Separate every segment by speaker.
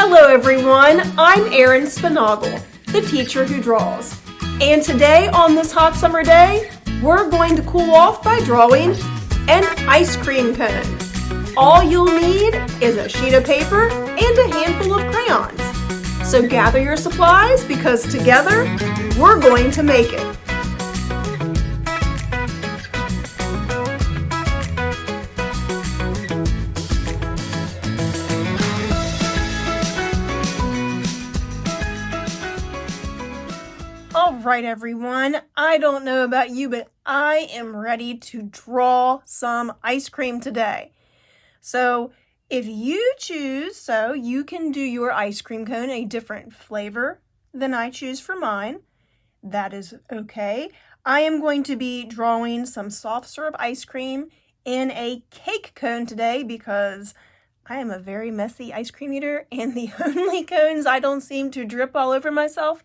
Speaker 1: Hello everyone, I'm Erin Spinagle, the teacher who draws. And today on this hot summer day, we're going to cool off by drawing an ice cream cone. All you'll need is a sheet of paper and a handful of crayons. So gather your supplies because together, we're going to make it. All right, everyone. I don't know about you, but I am ready to draw some ice cream today. So if you choose, so you can do your ice cream cone a different flavor than I choose for mine. That is okay. I am going to be drawing some soft serve ice cream in a cake cone today because I am a very messy ice cream eater, and the only cones I don't seem to drip all over myself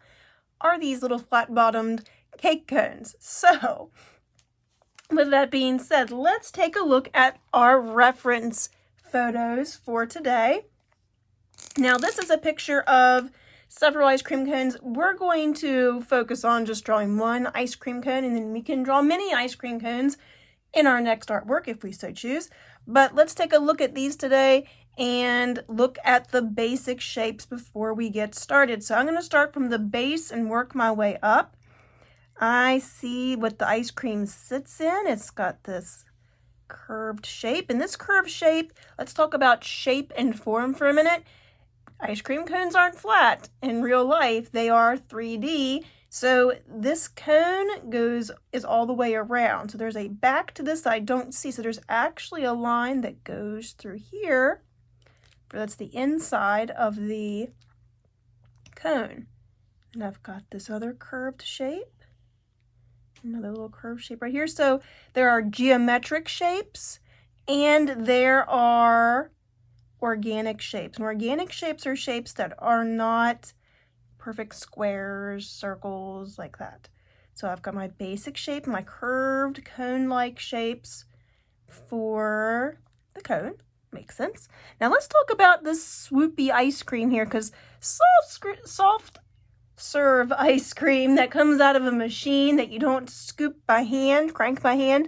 Speaker 1: are these little flat-bottomed cake cones. So, with that being said, let's take a look at our reference photos for today. Now, this is a picture of several ice cream cones. We're going to focus on just drawing one ice cream cone, and then we can draw many ice cream cones in our next artwork if we so choose. But let's take a look at these today and look at the basic shapes before we get started. So I'm going to start from the base and work my way up. I see what the ice cream sits in. It's got this curved shape. And this curved shape, let's talk about shape and form for a minute. Ice cream cones aren't flat in real life. They are 3D. So this cone is all the way around. So there's a back to this I don't see. So there's actually a line that goes through here. That's the inside of the cone. And I've got this other curved shape. Another little curved shape right here. So there are geometric shapes and there are organic shapes. And organic shapes are shapes that are not perfect squares, circles, like that. So I've got my basic shape, my curved cone-like shapes for the cone. Makes sense. Now let's talk about this swoopy ice cream here, because soft serve ice cream that comes out of a machine that you don't scoop by hand, crank by hand,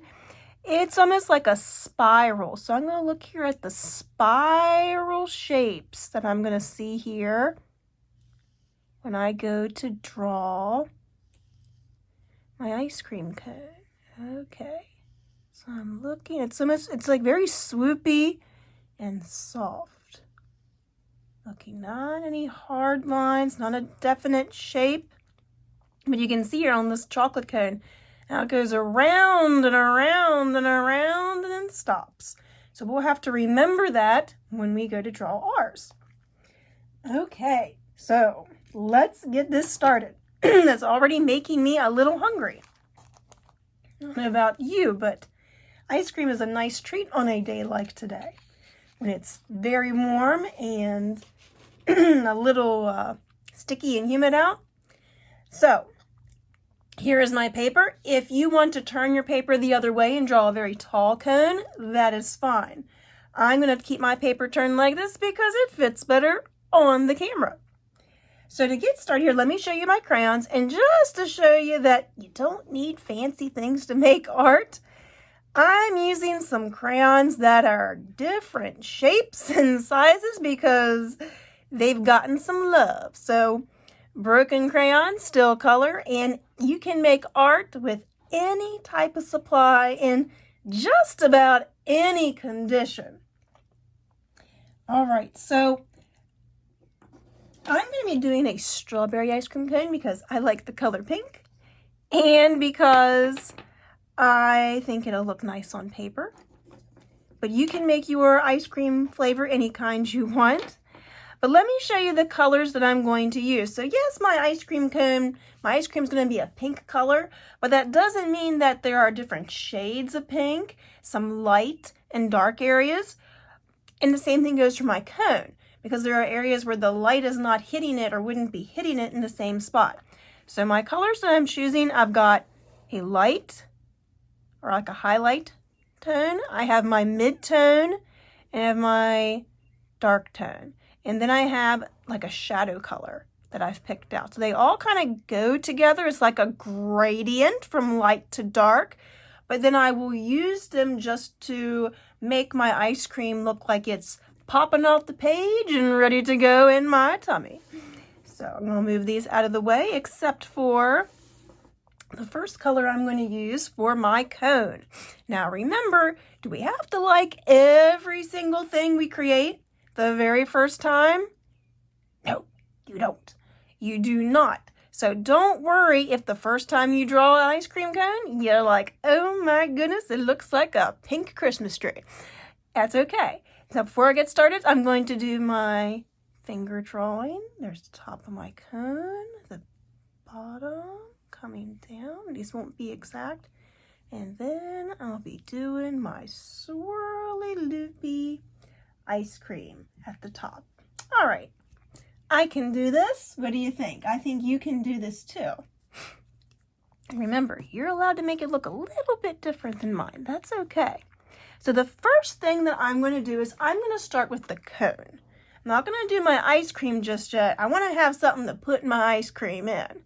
Speaker 1: it's almost like a spiral. So I'm going to look here at the spiral shapes that I'm going to see here when I go to draw my ice cream cone. Okay. So I'm looking, it's like very swoopy and soft. Looking, not any hard lines, not a definite shape. But you can see here on this chocolate cone, how it goes around and around and around and then stops. So we'll have to remember that when we go to draw ours. Okay, so let's get this started. That's already making me a little hungry. I don't know about you, but ice cream is a nice treat on a day like today, when it's very warm and a little sticky and humid out. So here is my paper. If you want to turn your paper the other way and draw a very tall cone, that is fine. I'm going to keep my paper turned like this because it fits better on the camera. So to get started here, let me show you my crayons. And just to show you that you don't need fancy things to make art, I'm using some crayons that are different shapes and sizes because they've gotten some love. So broken crayons, still color, and you can make art with any type of supply in just about any condition. All right, so I'm going to be doing a strawberry ice cream cone because I like the color pink and because I think it'll look nice on paper. But you can make your ice cream flavor any kind you want. But let me show you the colors that I'm going to use. So yes, my ice cream cone, my ice cream is going to be a pink color, but that doesn't mean that there are different shades of pink, some light and dark areas. And the same thing goes for my cone, because there are areas where the light is not hitting it or wouldn't be hitting it in the same spot. So my colors that I'm choosing, I've got a light, or like a highlight tone. I have my mid-tone, and I have my dark tone. And then I have like a shadow color that I've picked out. So they all kind of go together. It's like a gradient from light to dark. But then I will use them just to make my ice cream look like it's popping off the page and ready to go in my tummy. So I'm going to move these out of the way, except for the first color I'm going to use for my cone. Now remember, do we have to like every single thing we create the very first time? No, you don't. You do not. So don't worry if the first time you draw an ice cream cone, you're like, oh my goodness, it looks like a pink Christmas tree. That's okay. So before I get started, I'm going to do my finger drawing. There's the top of my cone, the bottom coming down. These won't be exact. And then I'll be doing my swirly loopy ice cream at the top. All right. I can do this. What do you think? I think you can do this too. Remember, you're allowed to make it look a little bit different than mine. That's okay. So the first thing that I'm going to do is I'm going to start with the cone. I'm not going to do my ice cream just yet. I want to have something to put my ice cream in.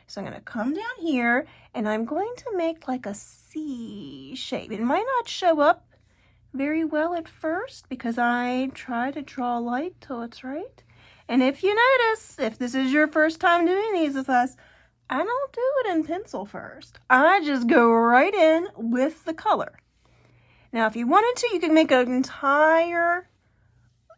Speaker 1: So I'm going to come down here and I'm going to make like a C shape. It might not show up very well at first because I try to draw light till it's right. And if you notice, if this is your first time doing these with us, I don't do it in pencil first. I just go right in with the color. Now, if you wanted to, you could make an entire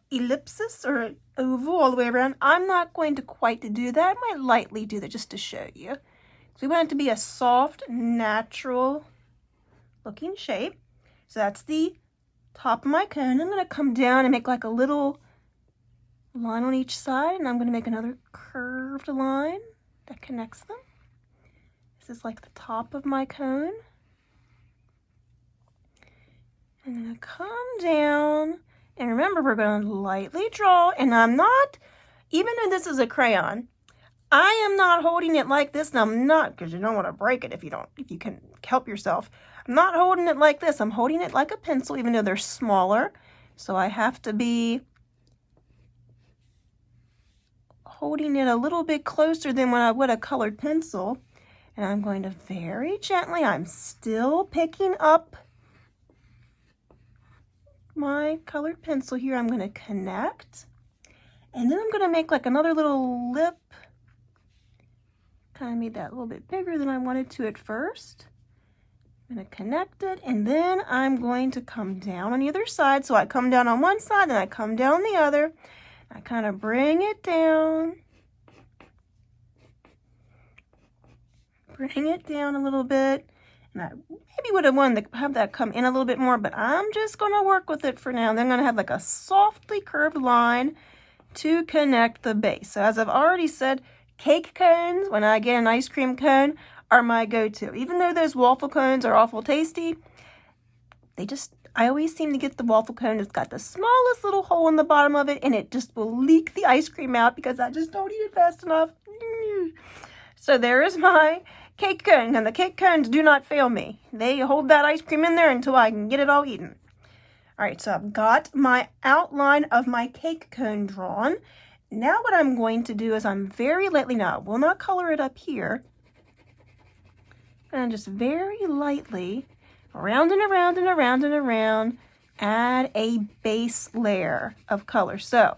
Speaker 1: ellipsis or oval all the way around. I'm not going to quite do that. I might lightly do that just to show you. So we want it to be a soft, natural looking shape. So that's the top of my cone. I'm going to come down and make like a little line on each side, and I'm going to make another curved line that connects them. This is like the top of my cone. I'm going to come down, and remember, we're going to lightly draw, and I'm not, even though this is a crayon, I am not holding it like this, and I'm not, because you don't want to break it if you can help yourself. I'm not holding it like this. I'm holding it like a pencil, even though they're smaller, so I have to be holding it a little bit closer than when I would a colored pencil. And I'm going to very gently, I'm still picking up my colored pencil here. I'm going to connect. And then I'm going to make like another little lip. Kind of made that a little bit bigger than I wanted to at first. I'm going to connect it. And then I'm going to come down on the other side. So I come down on one side and I come down the other. I kind of bring it down. Bring it down a little bit. And I maybe would have wanted to have that come in a little bit more, but I'm just going to work with it for now. And then I'm going to have like a softly curved line to connect the base. So as I've already said, cake cones, when I get an ice cream cone, are my go-to. Even though those waffle cones are awful tasty, I always seem to get the waffle cone. It's got the smallest little hole in the bottom of it, and it just will leak the ice cream out because I just don't eat it fast enough. So there is my cake cone, and the cake cones do not fail me. They hold that ice cream in there until I can get it all eaten. All right, so I've got my outline of my cake cone drawn. Now what I'm going to do is I'm very lightly, now I will not color it up here, and just very lightly, around and around and around and around, add a base layer of color. So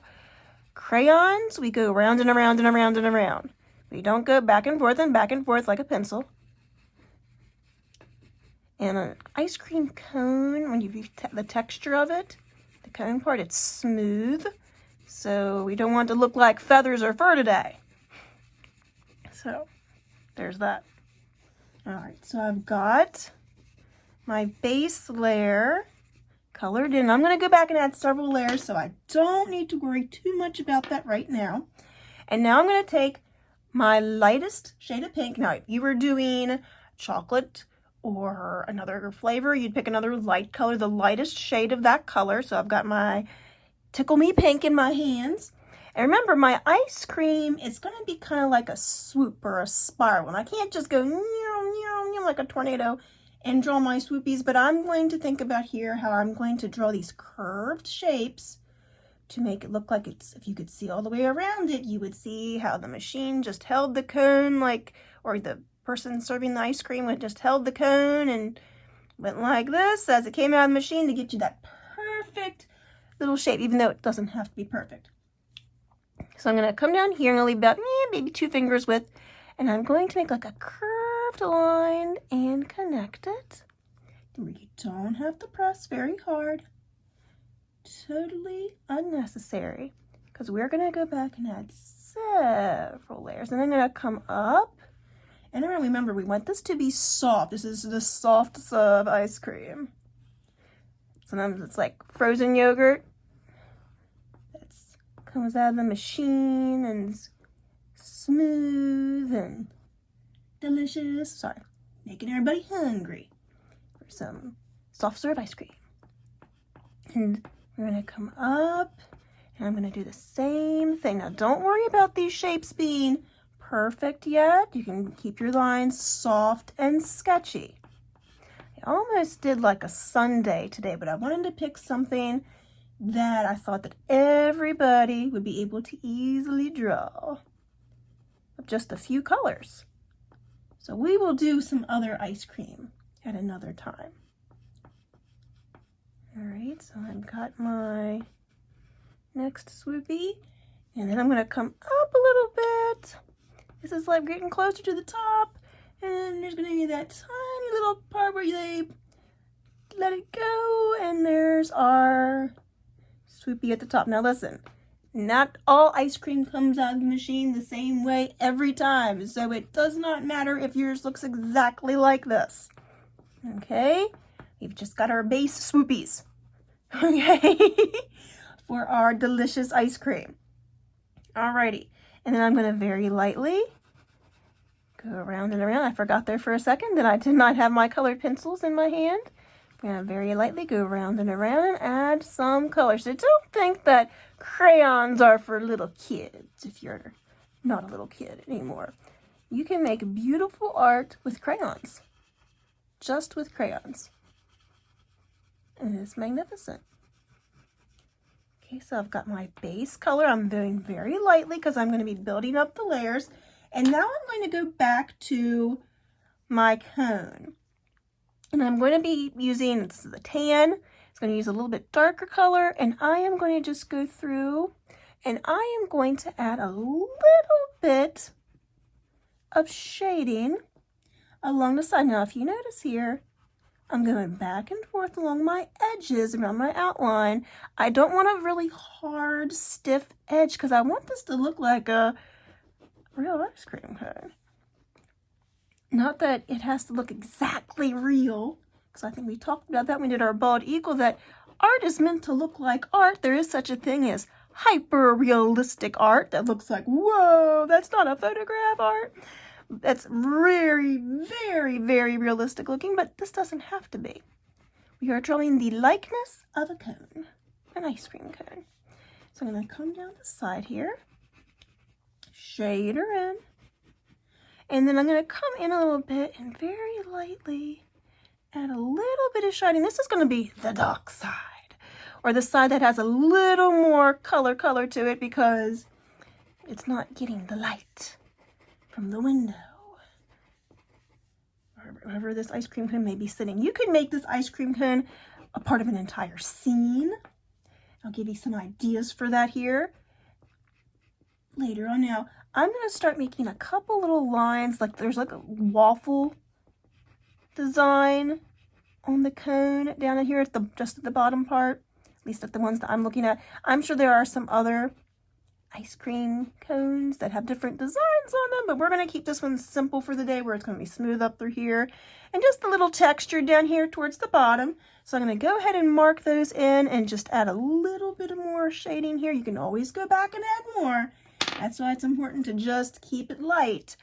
Speaker 1: crayons, we go around and around and around and around. We don't go back and forth like a pencil. And an ice cream cone, when you view the texture of it, the cone part, it's smooth. So we don't want it to look like feathers or fur today. So there's that. All right, so I've got my base layer colored in. I'm going to go back and add several layers, so I don't need to worry too much about that right now. And now I'm going to take my lightest shade of pink. Now, if you were doing chocolate or another flavor, you'd pick another light color, the lightest shade of that color. So I've got my Tickle Me Pink in my hands. And remember, my ice cream is going to be kind of like a swoop or a spiral. And I can't just go like a tornado and draw my swoopies, but I'm going to think about here how I'm going to draw these curved shapes to make it look like it's, if you could see all the way around it, you would see how the machine just held the cone like, or the person serving the ice cream would just held the cone and went like this as it came out of the machine to get you that perfect little shape, even though it doesn't have to be perfect. So I'm going to come down here and I'll leave about maybe 2 fingers width, and I'm going to make like a curved line and connect it. You don't have to press very hard. Totally unnecessary, because we're going to go back and add several layers. And I'm going to come up and around. Remember, we want this to be soft. This is the softest of ice cream. Sometimes it's like frozen yogurt that comes out of the machine and is smooth and delicious. Sorry, making everybody hungry for some soft serve ice cream. And we're going to come up, and I'm going to do the same thing. Now, don't worry about these shapes being perfect yet. You can keep your lines soft and sketchy. I almost did like a sundae today, but I wanted to pick something that I thought that everybody would be able to easily draw with just a few colors. So we will do some other ice cream at another time. All right, so I've got my next swoopy, and then I'm going to come up a little bit. This is like getting closer to the top, and there's going to be that tiny little part where they let it go, and there's our swoopy at the top. Now listen, not all ice cream comes out of the machine the same way every time, so it does not matter if yours looks exactly like this. Okay? We've just got our base swoopies, okay, for our delicious ice cream. Alrighty, and then I'm going to very lightly go around and around. I forgot there for a second that I did not have my colored pencils in my hand. I'm going to very lightly go around and around and add some color. So don't think that crayons are for little kids if you're not a little kid anymore. You can make beautiful art with crayons. Just with crayons. And it's magnificent. Okay, so I've got my base color. I'm doing very lightly because I'm going to be building up the layers. And now I'm going to go back to my cone. And I'm going to be using, this is the tan. It's going to use a little bit darker color. And I am going to just go through and I am going to add a little bit of shading along the side. Now, if you notice here, I'm going back and forth along my edges around my outline. I don't want a really hard, stiff edge because I want this to look like a real ice cream cone. Not that it has to look exactly real, because I think we talked about that when we did our bald eagle, that art is meant to look like art. There is such a thing as hyper-realistic art that looks like, whoa, that's not a photograph art. That's very, very, very realistic looking, but this doesn't have to be. We are drawing the likeness of a cone, an ice cream cone. So I'm going to come down the side here, shade her in, and then I'm going to come in a little bit and very lightly add a little bit of shading. This is going to be the dark side, or the side that has a little more color to it because it's not getting the light from the window, or wherever this ice cream cone may be sitting. You could make this ice cream cone a part of an entire scene. I'll give you some ideas for that here later on. Now, I'm going to start making a couple little lines, like there's like a waffle design on the cone down here at the just at the bottom part, at least at the ones that I'm looking at. I'm sure there are some other ice cream cones that have different designs on them, but we're going to keep this one simple for the day, where it's going to be smooth up through here and just a little texture down here towards the bottom. So I'm going to go ahead and mark those in and just add a little bit of more shading here. You can always go back and add more. That's why it's important to just keep it light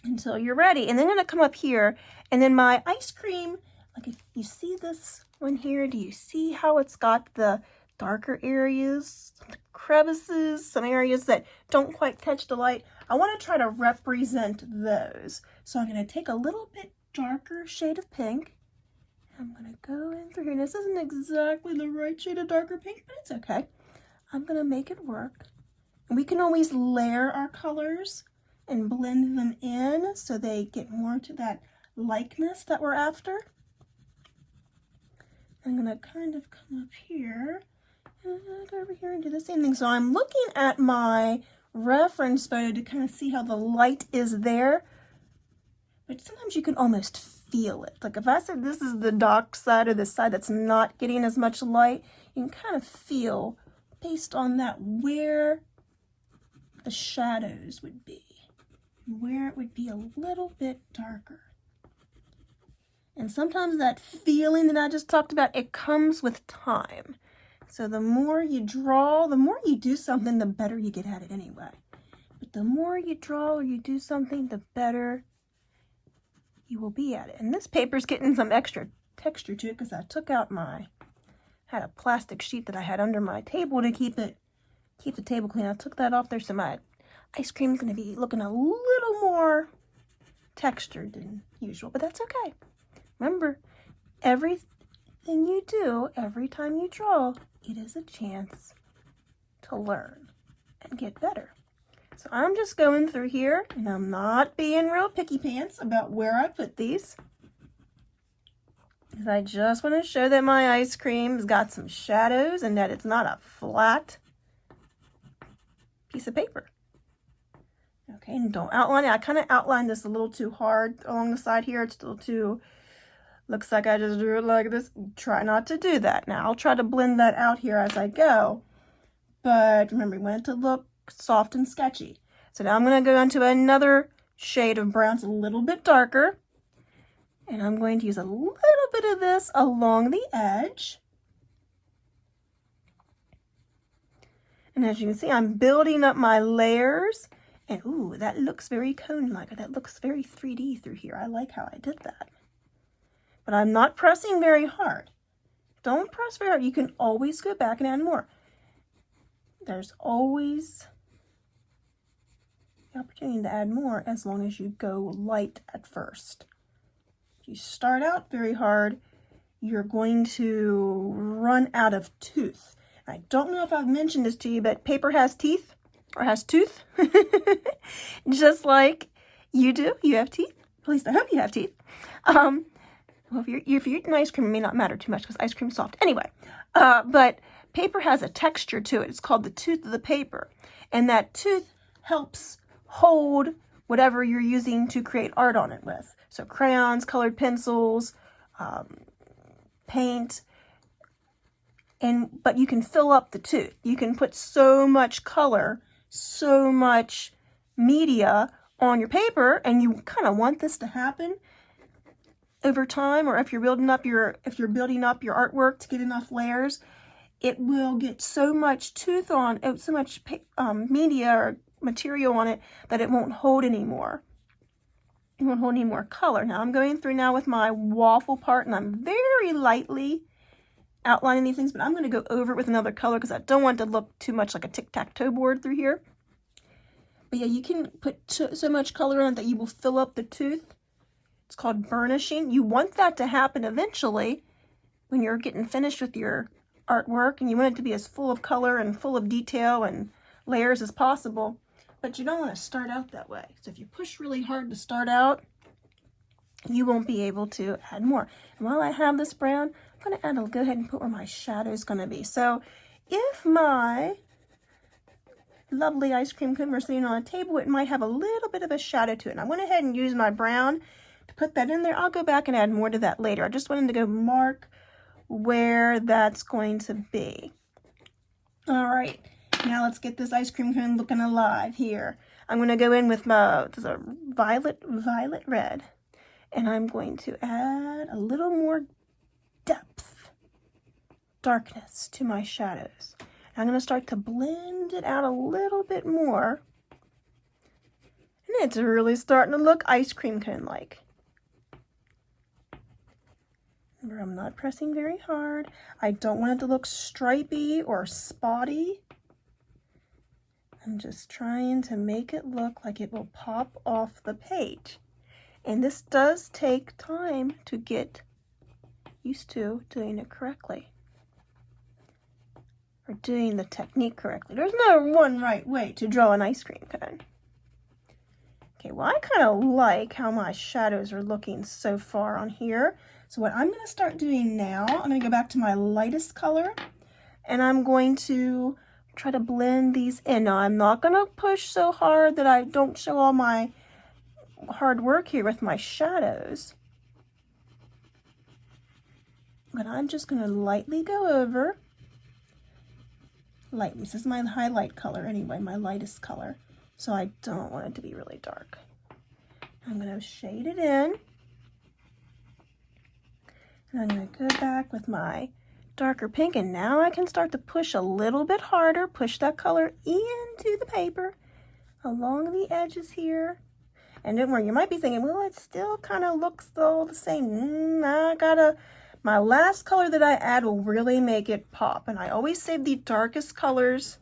Speaker 1: until you're ready. And then I'm going to come up here, and then my ice cream, like if you see this one here, do you see how it's got the darker areas, the crevices, some areas that don't quite catch the light? I want to try to represent those. So I'm going to take a little bit darker shade of pink. I'm going to go in through here. And this isn't exactly the right shade of darker pink, but it's okay. I'm gonna make it work. And we can always layer our colors and blend them in so they get more to that likeness that we're after. I'm gonna kind of come up here and go over here and do the same thing. So I'm looking at my reference photo to kind of see how the light is there. But sometimes you can almost feel it. Like if I said this is the dark side or the side that's not getting as much light, you can kind of feel based on that where the shadows would be, where it would be a little bit darker. And sometimes that feeling that I just talked about, it comes with time. So the more you draw, the more you do something, the better you get at it anyway. But the more you draw or you do something, the better you will be at it. And this paper's getting some extra texture to it because I took out had a plastic sheet that I had under my table to keep the table clean. I took that off there, so my ice cream's going to be looking a little more textured than usual, but that's okay. Remember, everything you do, every time you draw, it is a chance to learn and get better. So I'm just going through here, and I'm not being real picky pants about where I put these, because I just want to show that my ice cream's got some shadows and that it's not a flat piece of paper. Okay, and don't outline it. I kind of outlined this a little too hard along the side here. It's a little too, looks like I just drew it like this. Try not to do that. Now, I'll try to blend that out here as I go. But remember, we want it to look soft and sketchy. So now I'm going to go into another shade of brown. It's a little bit darker. And I'm going to use a little bit of this along the edge. And as you can see, I'm building up my layers. And ooh, that looks very cone-like. That looks very 3D through here. I like how I did that. But I'm not pressing very hard. Don't press very hard. You can always go back and add more. There's always the opportunity to add more as long as you go light at first. If you start out very hard, you're going to run out of tooth. I don't know if I've mentioned this to you, but paper has teeth, or has tooth, just like you do. You have teeth. At least I hope you have teeth. Well, if you're eating ice cream, it may not matter too much because ice cream's soft. Anyway, but paper has a texture to it. It's called the tooth of the paper. And that tooth helps hold whatever you're using to create art on it with. So crayons, colored pencils, paint. But you can fill up the tooth. You can put so much color, so much media on your paper, and you kind of want this to happen over time, or if you're building up your artwork to get enough layers, it will get so much tooth on it, so much media or material on it that it won't hold anymore. It won't hold any more color. Now I'm going through now with my waffle part, and I'm very lightly outlining these things, but I'm going to go over it with another color because I don't want it to look too much like a tic-tac-toe board through here. But yeah, you can put so much color on it that you will fill up the tooth. It's called burnishing. You want that to happen eventually when you're getting finished with your artwork, and you want it to be as full of color and full of detail and layers as possible, but you don't want to start out that way. So if you push really hard to start out, you won't be able to add more. And while I have this brown, I'm going to go ahead and put where my shadow is going to be. So if my lovely ice cream cone were sitting on a table, it might have a little bit of a shadow to it. And I went ahead and used my brown to put that in there. I'll go back and add more to that later. I just wanted to go mark where that's going to be. All right, now let's get this ice cream cone looking alive here. I'm going to go in with this a violet red, and I'm going to add a little more depth, darkness to my shadows. I'm going to start to blend it out a little bit more, and it's really starting to look ice cream cone-like. Remember, I'm not pressing very hard. I don't want it to look stripy or spotty. I'm just trying to make it look like it will pop off the page. And this does take time to get used to doing it correctly. or doing the technique correctly. There's no one right way to draw an ice cream cone. Okay, well, I kind of like how my shadows are looking so far on here. So what I'm going to start doing now, I'm going to go back to my lightest color, and I'm going to try to blend these in. Now, I'm not going to push so hard that I don't show all my hard work here with my shadows. But I'm just going to lightly go over. Lightly. This is my highlight color anyway, my lightest color. So I don't want it to be really dark. I'm going to shade it in. And I'm going to go back with my darker pink, and now I can start to push a little bit harder, push that color into the paper along the edges here. And don't worry, you might be thinking, well, it still kind of looks all the same. My last color that I add will really make it pop. And I always save the darkest colors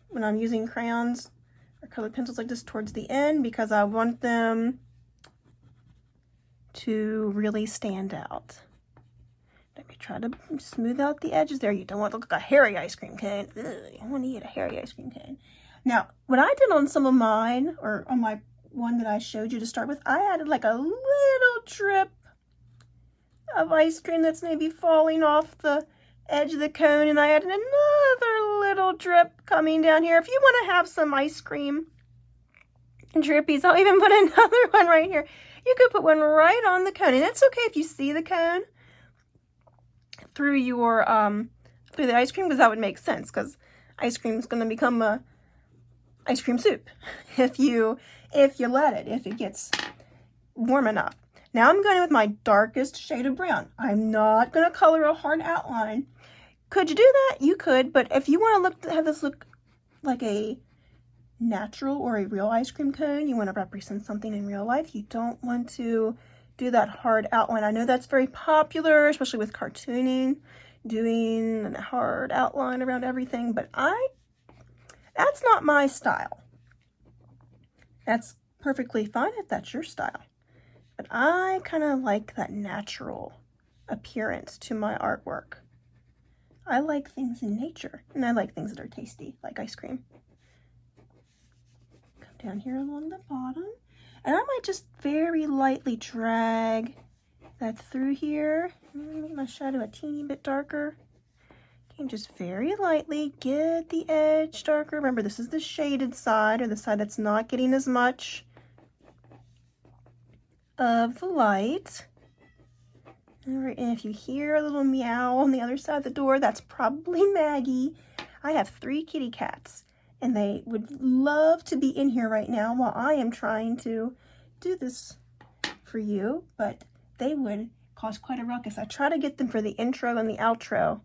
Speaker 1: when I'm using crayons or colored pencils like this towards the end, because I want them to really stand out. Let me try to smooth out the edges there. You don't want to look like a hairy ice cream cone. Ugh, you don't want to eat a hairy ice cream cone. Now, what I did on some of mine, or on my one that I showed you to start with, I added like a little drip of ice cream that's maybe falling off the edge of the cone, and I added another little drip coming down here. If you want to have some ice cream drippies, I'll even put another one right here. You could put one right on the cone, and it's okay if you see the cone through your through the ice cream, because that would make sense, because ice cream is going to become a ice cream soup if you let it, if it gets warm enough. Now I'm going with my darkest shade of brown. I'm not going to color a hard outline. Could you do that? You could, but if you want to have this look like a natural or a real ice cream cone, you want to represent something in real life, you don't want to do that hard outline. I know that's very popular, especially with cartooning, doing a hard outline around everything, but that's not my style. That's perfectly fine if that's your style. But I kind of like that natural appearance to my artwork. I like things in nature, and I like things that are tasty, like ice cream. Come down here along the bottom, and I might just very lightly drag that through here. Make my shadow a teeny bit darker. And just very lightly get the edge darker. Remember, this is the shaded side, or the side that's not getting as much of the light. All right, and if you hear a little meow on the other side of the door, that's probably Maggie. I have 3 kitty cats, and they would love to be in here right now while I am trying to do this for you, but they would cause quite a ruckus. I try to get them for the intro and the outro.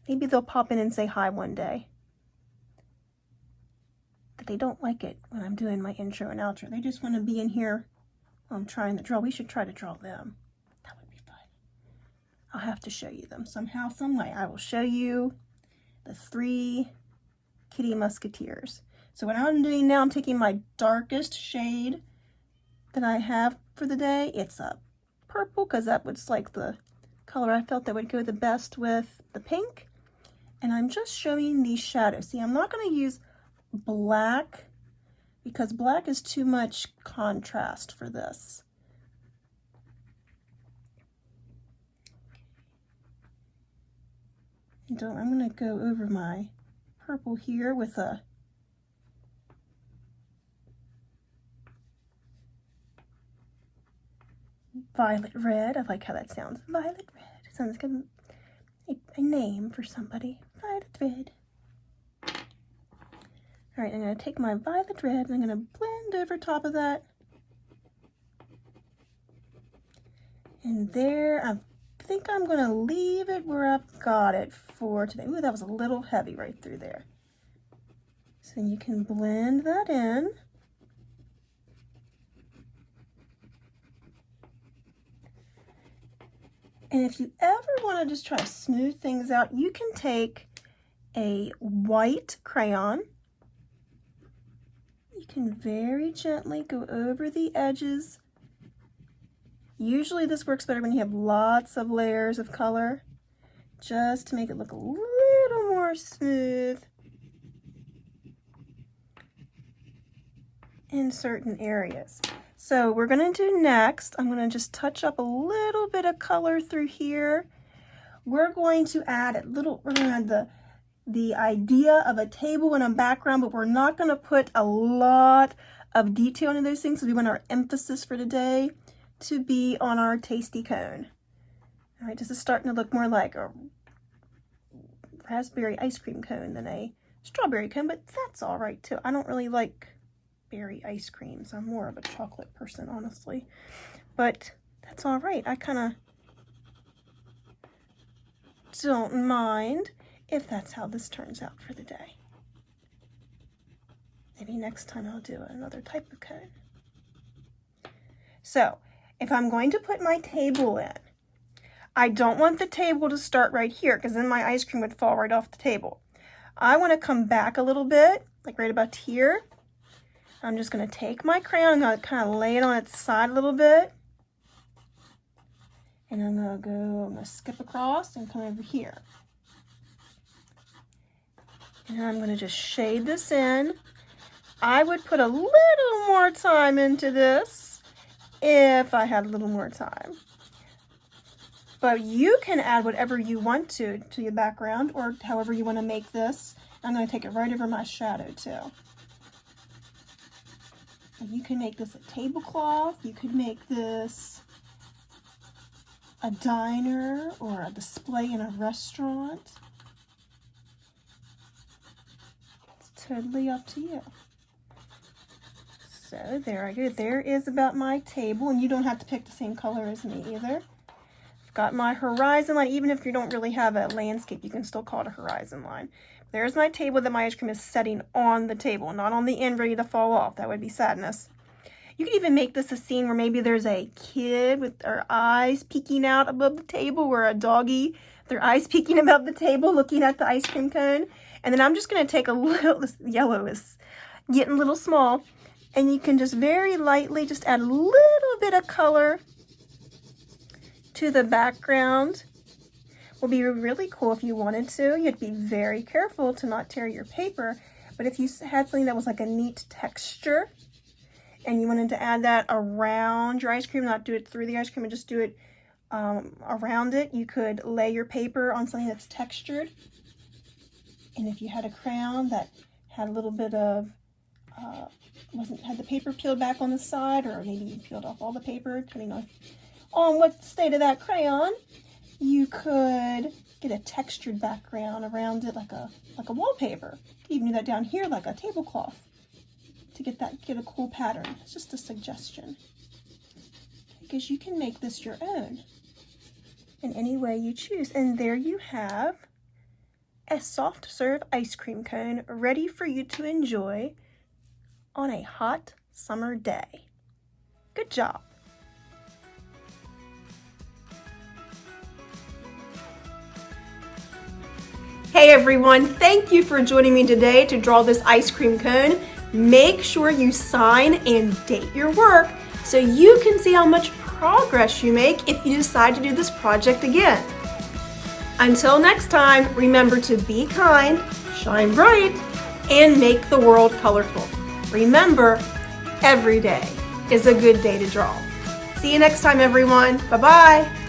Speaker 1: Maybe they'll pop in and say hi one day. But they don't like it when I'm doing my intro and outro. They just want to be in here while I'm trying to draw. We should try to draw them. That would be fun. I'll have to show you them somehow, some way. I will show you the 3 kitty musketeers. So what I'm doing now, I'm taking my darkest shade that I have for the day. It's a purple, because that was like the color I felt that would go the best with the pink. And I'm just showing these shadows. See, I'm not going to use black, because black is too much contrast for this. And I'm going to go over my purple here with a violet red. I like how that sounds. Violet red. It sounds like a name for somebody. Violet red. All right, I'm going to take my violet red and I'm going to blend over top of that. And there, I think I'm going to leave it where I've got it for today. Ooh, that was a little heavy right through there. So you can blend that in. And if you ever want to just try to smooth things out, you can take a white crayon. You can very gently go over the edges. Usually this works better when you have lots of layers of color. just to make it look a little more smooth in certain areas. So we're going to do next, I'm going to just touch up a little bit of color through here. We're going to add we're going to add the idea of a table and a background, but we're not going to put a lot of detail into those things because we want our emphasis for today to be on our tasty cone. All right, this is starting to look more like a raspberry ice cream cone than a strawberry cone, but that's all right too. I don't really like berry ice creams. I'm more of a chocolate person, honestly, but that's all right. I kind of don't mind if that's how this turns out for the day. Maybe next time I'll do another type of cone. So if I'm going to put my table in, I don't want the table to start right here because then my ice cream would fall right off the table. I want to come back a little bit, like right about here. I'm just going to take my crayon and I'll kind of lay it on its side a little bit. And I'm going to skip across and come over here. And I'm going to just shade this in. I would put a little more time into this if I had a little more time. But you can add whatever you want to your background or however you want to make this. I'm going to take it right over my shadow too. You can make this a tablecloth. You could make this a diner or a display in a restaurant. It's totally up to you. So there I go. There is about my table, and you don't have to pick the same color as me either. I've got my horizon line. Even if you don't really have a landscape, you can still call it a horizon line. There's my table that my ice cream is setting on the table, not on the end ready to fall off. That would be sadness. You could even make this a scene where maybe there's a kid with their eyes peeking out above the table, or a doggy, their eyes peeking above the table looking at the ice cream cone. And then I'm just going to take a little, this yellow is getting a little small, and you can just very lightly just add a little bit of color to the background. Would be really cool if you wanted to. You have to be very careful to not tear your paper, but if you had something that was like a neat texture and you wanted to add that around your ice cream, not do it through the ice cream and just do it around it, you could lay your paper on something that's textured. And if you had a crayon that had a little bit of had the paper peeled back on the side, or maybe you peeled off all the paper, depending on what's the state of that crayon, you could get a textured background around it like a wallpaper. You could even do that down here like a tablecloth to get a cool pattern. It's just a suggestion. Because you can make this your own in any way you choose. And there you have a soft serve ice cream cone ready for you to enjoy on a hot summer day. Good job. Hey everyone, thank you for joining me today to draw this ice cream cone. Make sure you sign and date your work so you can see how much progress you make if you decide to do this project again. Until next time, remember to be kind, shine bright, and make the world colorful. Remember, every day is a good day to draw. See you next time, everyone. Bye-bye.